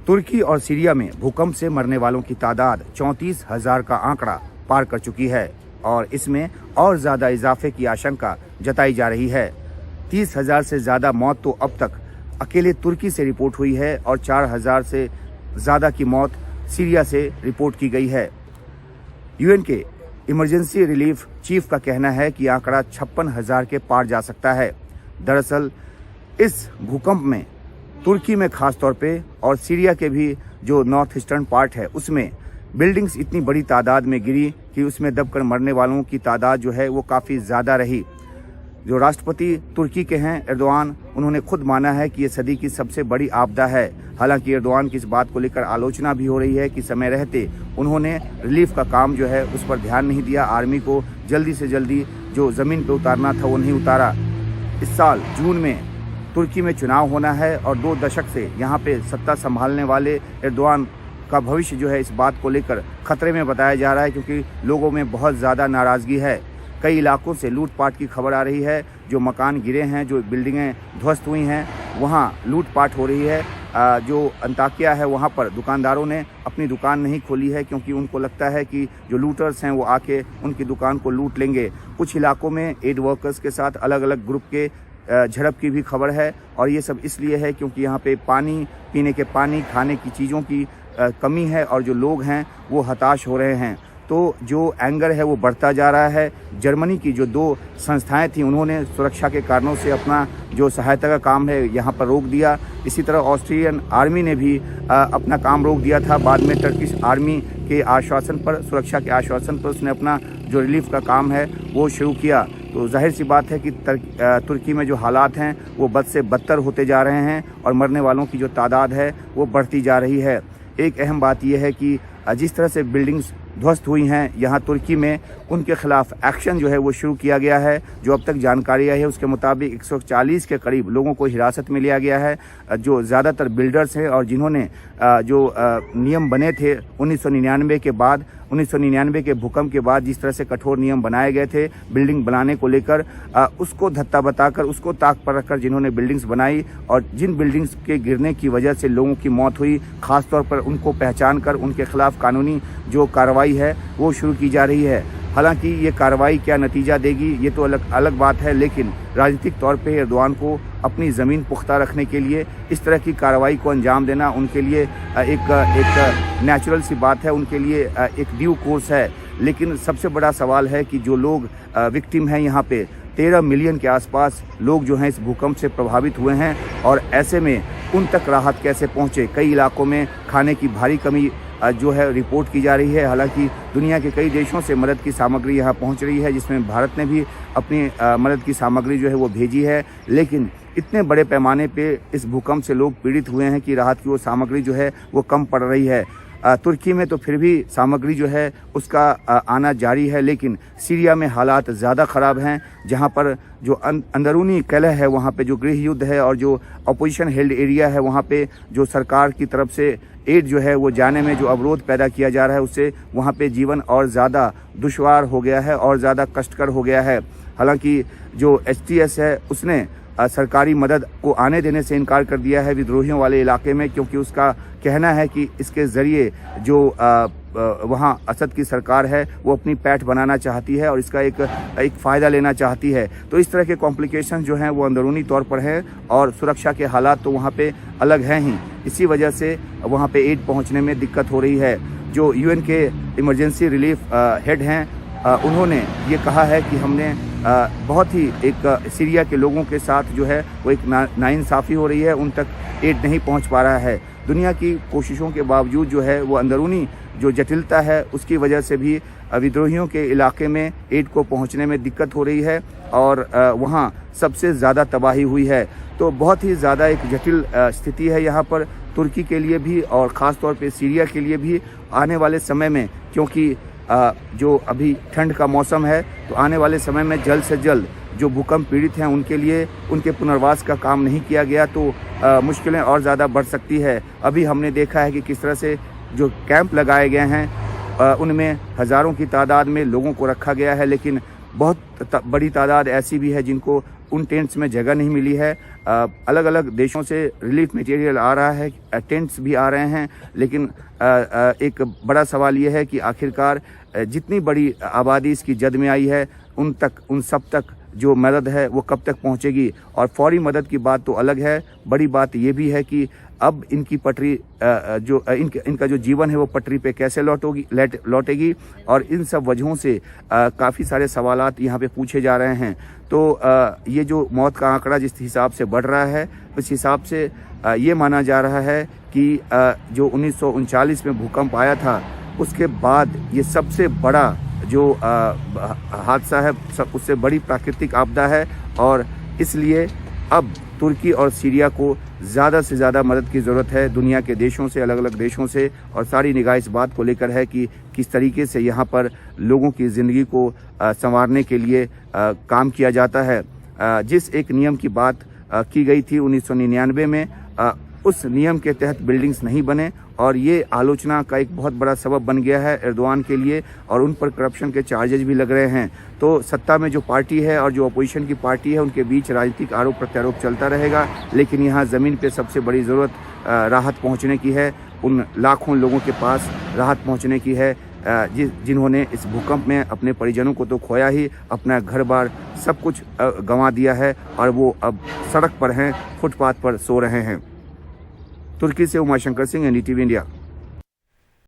तुर्की और सीरिया में भूकंप से मरने वालों की तादाद 34,000 का आंकड़ा पार कर चुकी है और इसमें और ज्यादा इजाफे की आशंका जताई जा रही है। 30,000 से ज्यादा मौत तो अब तक अकेले तुर्की से रिपोर्ट हुई है और 4,000 से ज्यादा की मौत सीरिया से रिपोर्ट की गई है। यूएन के इमरजेंसी रिलीफ चीफ का कहना है कि आंकड़ा 56,000 के पार जा सकता है। दरअसल इस भूकंप में तुर्की में खास तौर पे और सीरिया के भी जो नॉर्थ ईस्टर्न पार्ट है उसमें बिल्डिंग्स इतनी बड़ी तादाद में गिरी कि उसमें दबकर मरने वालों की तादाद जो है वो काफ़ी ज़्यादा रही। जो राष्ट्रपति तुर्की के हैं एर्दोआन, उन्होंने खुद माना है कि ये सदी की सबसे बड़ी आपदा है। हालांकि एर्दोआन की इस बात को लेकर आलोचना भी हो रही है कि समय रहते उन्होंने रिलीफ का काम जो है उस पर ध्यान नहीं दिया, आर्मी को जल्दी से जल्दी जो ज़मीन पर उतारना था वो नहीं उतारा। इस साल जून में तुर्की में चुनाव होना है और 2 दशक से यहाँ पे सत्ता संभालने वाले एर्दोआन का भविष्य जो है इस बात को लेकर खतरे में बताया जा रहा है, क्योंकि लोगों में बहुत ज़्यादा नाराज़गी है। कई इलाकों से लूटपाट की खबर आ रही है। जो मकान गिरे हैं, जो बिल्डिंगें ध्वस्त हुई हैं, वहाँ लूटपाट हो रही है। जो अंताकिया है वहाँ पर दुकानदारों ने अपनी दुकान नहीं खोली है, क्योंकि उनको लगता है कि जो लूटर्स हैं वो आके उनकी दुकान को लूट लेंगे। कुछ इलाकों में एड वर्कर्स के साथ अलग अलग ग्रुप के झड़प की भी खबर है और ये सब इसलिए है क्योंकि यहाँ पे पानी, पीने के पानी, खाने की चीज़ों की कमी है और जो लोग हैं वो हताश हो रहे हैं। तो जो एंगर है वो बढ़ता जा रहा है। जर्मनी की जो 2 संस्थाएं थी उन्होंने सुरक्षा के कारणों से अपना जो सहायता का काम है यहाँ पर रोक दिया। इसी तरह ऑस्ट्रियन आर्मी ने भी अपना काम रोक दिया था। बाद में टर्किश आर्मी के आश्वासन पर, सुरक्षा के आश्वासन पर उसने अपना जो रिलीफ का काम है वो शुरू किया। तो जाहिर सी बात है कि तुर्की में जो हालात हैं वो बद से बदतर होते जा रहे हैं और मरने वालों की जो तादाद है वो बढ़ती जा रही है। एक अहम बात यह है कि जिस तरह से बिल्डिंग्स ध्वस्त हुई हैं यहाँ तुर्की में, उनके खिलाफ एक्शन जो है वो शुरू किया गया है। जो अब तक जानकारी आई है उसके मुताबिक 140 के करीब लोगों को हिरासत में लिया गया है, जो ज़्यादातर बिल्डर्स हैं और जिन्होंने जो नियम बने थे 1999 के भूकंप के बाद जिस तरह से कठोर नियम बनाए गए थे बिल्डिंग बनाने को लेकर, उसको धत्ता बताकर, उसको ताक पर रखकर जिन्होंने बिल्डिंग्स बनाई और जिन बिल्डिंग्स के गिरने की वजह से लोगों की मौत हुई, खास तौर पर उनको पहचान कर उनके खिलाफ कानूनी जो कार्रवाई है वो शुरू की जा रही है। हालांकि ये कार्रवाई क्या नतीजा देगी ये तो अलग बात है, लेकिन राजनीतिक तौर पे एर्दोआन को अपनी ज़मीन पुख्ता रखने के लिए इस तरह की कार्रवाई को अंजाम देना उनके लिए एक नेचुरल सी बात है, उनके लिए एक ड्यू कोर्स है। लेकिन सबसे बड़ा सवाल है कि जो लोग विक्टिम हैं यहाँ पे 13 मिलियन के आसपास लोग जो हैं इस भूकंप से प्रभावित हुए हैं और ऐसे में उन तक राहत कैसे पहुँचे। कई इलाकों में खाने की भारी कमी जो है रिपोर्ट की जा रही है। हालांकि दुनिया के कई देशों से मदद की सामग्री यहाँ पहुँच रही है, जिसमें भारत ने भी अपनी मदद की सामग्री जो है वो भेजी है। लेकिन इतने बड़े पैमाने पे इस भूकंप से लोग पीड़ित हुए हैं कि राहत की वो सामग्री जो है वो कम पड़ रही है। तुर्की में तो फिर भी सामग्री जो है उसका आना जारी है, लेकिन सीरिया में हालात ज़्यादा ख़राब हैं, जहां पर जो अंदरूनी कलह है, वहां पे जो गृह युद्ध है और जो अपोजिशन हेल्ड एरिया है वहां पे जो सरकार की तरफ से एड जो है वो जाने में जो अवरोध पैदा किया जा रहा है उससे वहां पे जीवन और ज़्यादा दुश्वार हो गया है और ज़्यादा कष्टकर हो गया है। हालांकि जो HTS है उसने सरकारी मदद को आने देने से इनकार कर दिया है विद्रोहियों वाले इलाके में, क्योंकि उसका कहना है कि इसके ज़रिए जो वहाँ असद की सरकार है वो अपनी पैठ बनाना चाहती है और इसका एक फ़ायदा लेना चाहती है। तो इस तरह के कॉम्प्लिकेशन जो हैं वो अंदरूनी तौर पर हैं और सुरक्षा के हालात तो वहाँ पे अलग हैं ही। इसी वजह से वहाँ पे एड पहुँचने में दिक्कत हो रही है। जो यूएन के इमरजेंसी रिलीफ हेड हैं उन्होंने ये कहा है कि हमने बहुत ही एक सीरिया के लोगों के साथ जो है वो एक नाइंसाफ़ी हो रही है, उन तक एड नहीं पहुंच पा रहा है। दुनिया की कोशिशों के बावजूद जो है वो अंदरूनी जो जटिलता है उसकी वजह से भी विद्रोहियों के इलाके में एड को पहुंचने में दिक्कत हो रही है और वहाँ सबसे ज़्यादा तबाही हुई है। तो बहुत ही ज़्यादा एक जटिल स्थिति है यहाँ पर तुर्की के लिए भी और ख़ास तौर पे सीरिया के लिए भी आने वाले समय में, क्योंकि जो अभी ठंड का मौसम है तो आने वाले समय में जल्द से जल्द जो भूकंप पीड़ित हैं उनके लिए उनके पुनर्वास का काम नहीं किया गया तो मुश्किलें और ज़्यादा बढ़ सकती है। अभी हमने देखा है कि किस तरह से जो कैंप लगाए गए हैं उनमें हज़ारों की तादाद में लोगों को रखा गया है, लेकिन बहुत बड़ी तादाद ऐसी भी है जिनको उन टेंट्स में जगह नहीं मिली है। अलग अलग देशों से रिलीफ मटेरियल आ रहा है, टेंट्स भी आ रहे हैं, लेकिन एक बड़ा सवाल यह है कि आखिरकार जितनी बड़ी आबादी इसकी जद में आई है उन सब तक जो मदद है वो कब तक पहुंचेगी। और फौरी मदद की बात तो अलग है, बड़ी बात ये भी है कि अब इनकी पटरी इनका जो जीवन है वो पटरी पे कैसे लौटेगी। और इन सब वजहों से काफ़ी सारे सवालात यहाँ पे पूछे जा रहे हैं। तो ये जो मौत का आंकड़ा जिस हिसाब से बढ़ रहा है, उस हिसाब से ये माना जा रहा है कि जो 1939 में भूकंप आया था उसके बाद ये सबसे बड़ा जो हादसा है, उससे बड़ी प्राकृतिक आपदा है। और इसलिए अब तुर्की और सीरिया को ज़्यादा से ज़्यादा मदद की ज़रूरत है दुनिया के देशों से, अलग अलग देशों से। और सारी निगाह इस बात को लेकर है कि किस तरीके से यहाँ पर लोगों की ज़िंदगी को संवारने के लिए काम किया जाता है। जिस एक नियम की बात की गई थी 1999 में, उस नियम के तहत बिल्डिंग्स नहीं बने और ये आलोचना का एक बहुत बड़ा सबब बन गया है एर्दोआन के लिए। और उन पर करप्शन के चार्जेज भी लग रहे हैं। तो सत्ता में जो पार्टी है और जो अपोजिशन की पार्टी है उनके बीच राजनीतिक आरोप प्रत्यारोप चलता रहेगा। लेकिन यहाँ ज़मीन पे सबसे बड़ी ज़रूरत राहत पहुँचने की है, उन लाखों लोगों के पास राहत पहुँचने की है जिन्होंने इस भूकंप में अपने परिजनों को तो खोया ही, अपना घर बार सब कुछ गंवा दिया है और वो अब सड़क पर हैं, फुटपाथ पर सो रहे हैं। तुर्की से उमाशंकर सिंह, NDTV इंडिया।